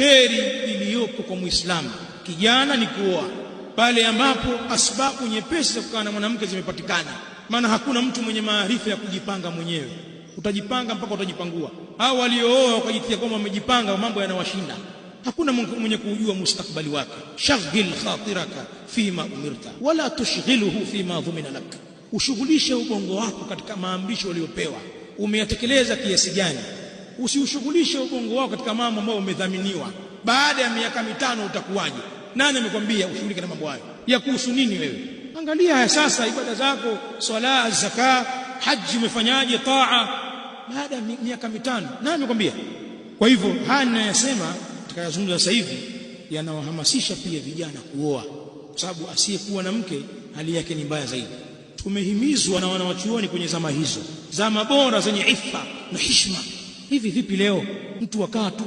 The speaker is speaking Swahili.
kheri iliyopo kwa Muislamu kijana ni kuoa pale ambapo asbabu nyepesi za kukaa na mwanamke zimepatikana. Maana hakuna mtu mwenye maarifa ya kujipanga mwenyewe. Utajipanga mpaka utajipangua. Hao waliooa wakajitia kwamba wamejipanga, mambo yanawashinda. Hakuna mwenye kujua mustakbali wake. Shaghil khatiraka fima umirta wala tushghiluhu fima dhumina lak. Ushughulishe ubongo wako katika maamrisho uliyopewa. Umeyatekeleza kiasi gani? Usiushughulishe ubongo wako katika mambo ambayo umedhaminiwa. Baada ya miaka 5 utakuwaje? Nani amekwambia ushughulike na mambo hayo? Ya kuhusu nini wewe? Angalia haya sasa, ibada zako, swala, zaka, haji, umefanyaje taa baada ya miaka 5? Nani amekwambia? Kwa hivyo haya ninayosema tutakayazungumza sasa hivi yanawahamasisha pia vijana kuoa, kwa sababu asiyekuwa na mke hali yake ni mbaya zaidi. Tumehimizwa na wanawachuoni kwenye zama hizo, zama bora zenye ifa na heshima. Hivi vipi leo mtu wakaa tu